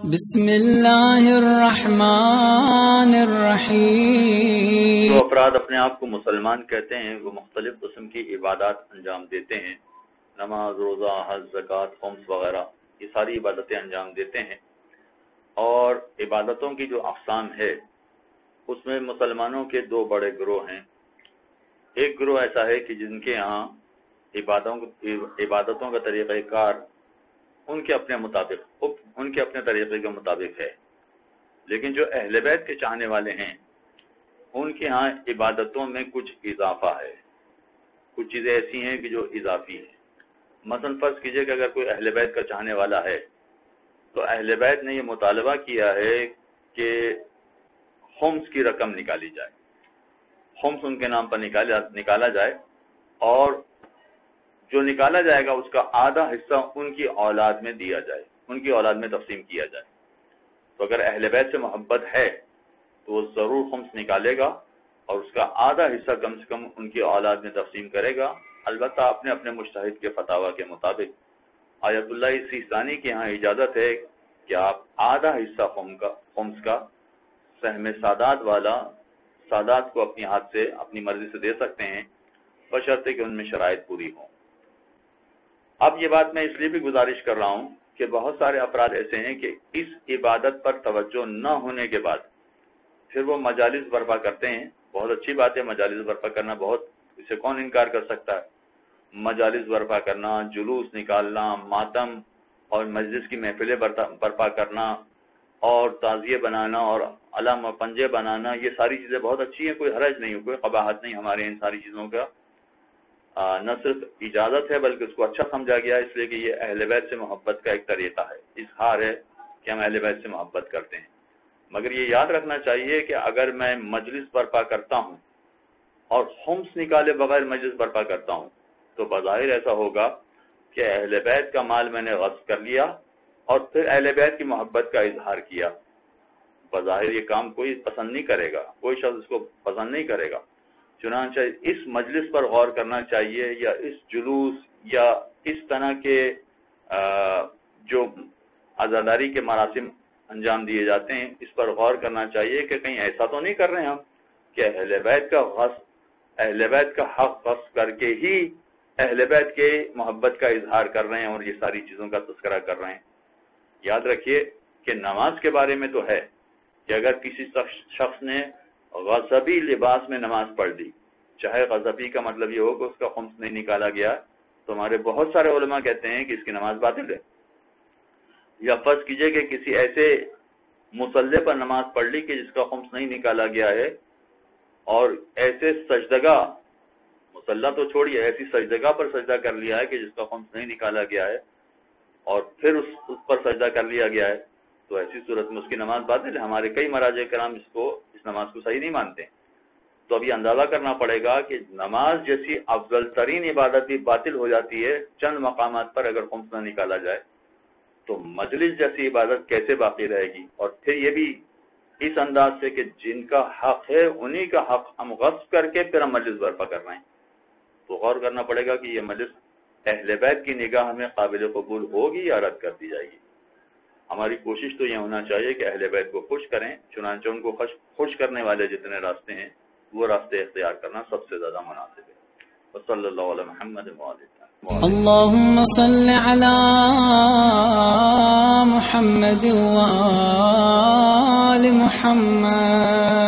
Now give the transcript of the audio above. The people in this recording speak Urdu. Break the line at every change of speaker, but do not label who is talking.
بسم اللہ الرحمن الرحیم۔
جو افراد اپنے آپ کو مسلمان کہتے ہیں وہ مختلف قسم کی عبادات انجام دیتے ہیں، نماز، روزہ، حج، زکوٰۃ، خمس وغیرہ، یہ ساری عبادتیں انجام دیتے ہیں۔ اور عبادتوں کی جو اقسام ہے اس میں مسلمانوں کے دو بڑے گروہ ہیں۔ ایک گروہ ایسا ہے کہ جن کے یہاں عبادتوں کا طریقہ کار ان کے اپنے طریقے کے مطابق ہے، لیکن جو اہل بیت کے چاہنے والے ہیں ان کے ہاں عبادتوں میں کچھ اضافہ ہے، کچھ چیزیں ایسی ہیں کہ جو اضافی ہیں۔ مثلا فرض کیجئے کہ اگر کوئی اہل بیت کا چاہنے والا ہے تو اہل بیت نے یہ مطالبہ کیا ہے کہ خمس کی رقم نکالی جائے، خمس ان کے نام پر نکالا جائے، اور جو نکالا جائے گا اس کا آدھا حصہ ان کی اولاد میں دیا جائے، ان کی اولاد میں تقسیم کیا جائے۔ تو اگر اہل بیت سے محبت ہے تو وہ ضرور خمس نکالے گا اور اس کا آدھا حصہ کم سے کم ان کی اولاد میں تقسیم کرے گا، البتہ اپنے اپنے مجتہد کے فتاویٰ کے مطابق۔ آیت اللہ سیستانی کے ہاں اجازت ہے کہ آپ آدھا حصہ خمس کا سہم سادات کو اپنی ہاتھ سے اپنی مرضی سے دے سکتے ہیں، بشرطے کہ ان میں شرائط پوری ہوں۔ اب یہ بات میں اس لیے بھی گزارش کر رہا ہوں کہ بہت سارے افراد ایسے ہیں کہ اس عبادت پر توجہ نہ ہونے کے بعد پھر وہ مجالس برپا کرتے ہیں۔ بہت اچھی بات ہے مجالس برپا کرنا، بہت، اسے کون انکار کر سکتا ہے۔ مجالس برپا کرنا، جلوس نکالنا، ماتم اور مجلس کی محفلیں برپا کرنا اور تعزیے بنانا اور علم پنجے بنانا، یہ ساری چیزیں بہت اچھی ہیں، کوئی حرج نہیں، کوئی قباحت نہیں ہمارے ان ساری چیزوں کا۔ نہ صرف اجازت ہے بلکہ اس کو اچھا سمجھا گیا، اس لیے کہ یہ اہل بیت سے محبت کا ایک طریقہ ہے، اظہار ہے کہ ہم اہل بیت سے محبت کرتے ہیں۔ مگر یہ یاد رکھنا چاہیے کہ اگر میں مجلس برپا کرتا ہوں اور خمس نکالے بغیر مجلس برپا کرتا ہوں تو بظاہر ایسا ہوگا کہ اہل بیت کا مال میں نے غصب کر لیا اور پھر اہل بیت کی محبت کا اظہار کیا۔ بظاہر یہ کام کوئی پسند نہیں کرے گا، کوئی شخص اس کو پسند نہیں کرے گا۔ چنانچہ اس مجلس پر غور کرنا چاہیے، یا اس جلوس یا اس طرح کے جو عزاداری کے مراسم انجام دیے جاتے ہیں اس پر غور کرنا چاہیے کہ کہیں ایسا تو نہیں کر رہے ہیں ہم کہ اہل بیت کا حق غصب کر کے ہی اہل بیت کے محبت کا اظہار کر رہے ہیں اور یہ ساری چیزوں کا تذکرہ کر رہے ہیں۔ یاد رکھیے کہ نماز کے بارے میں تو ہے کہ اگر کسی شخص نے غضبی لباس میں نماز پڑھ لی، چاہے غضبی کا مطلب یہ ہو کہ اس کا خمس نہیں نکالا گیا، تو ہمارے بہت سارے علماء کہتے ہیں کہ اس کی نماز باطل ہے۔ یا فرض کیجئے کہ کسی ایسے مصلی پر نماز پڑھ لی کہ جس کا خمس نہیں نکالا گیا ہے، اور ایسے سجدگاہ، مصلی تو چھوڑیے، ایسی سجدگاہ پر سجدہ کر لیا ہے کہ جس کا خمس نہیں نکالا گیا ہے اور پھر اس پر سجدہ کر لیا گیا ہے، تو ایسی صورت میں اس کی نماز باطل ہے۔ ہمارے کئی مراجع کرام اس نماز کو صحیح نہیں مانتے۔ تو اب یہ اندازہ کرنا پڑے گا کہ نماز جیسی افضل ترین عبادت بھی باطل ہو جاتی ہے چند مقامات پر اگر خمس نہ نکالا جائے، تو مجلس جیسی عبادت کیسے باقی رہے گی؟ اور پھر یہ بھی اس انداز سے کہ جن کا حق ہے انہی کا حق ہم غصب کر کے پھر ہم مجلس برپا کر رہے ہیں۔ تو غور کرنا پڑے گا کہ یہ مجلس اہل بیت کی نگاہ میں قابل قبول ہوگی یا رد کر دی جائے گی۔ ہماری کوشش تو یہ ہونا چاہیے کہ اہل بیت کو خوش کریں، چنانچہ ان کو خوش کرنے والے جتنے راستے ہیں وہ راستے اختیار کرنا سب سے زیادہ مناسب ہے۔ وصلی اللہ علی محمد
اللہم صل علی محمد وآل محمد۔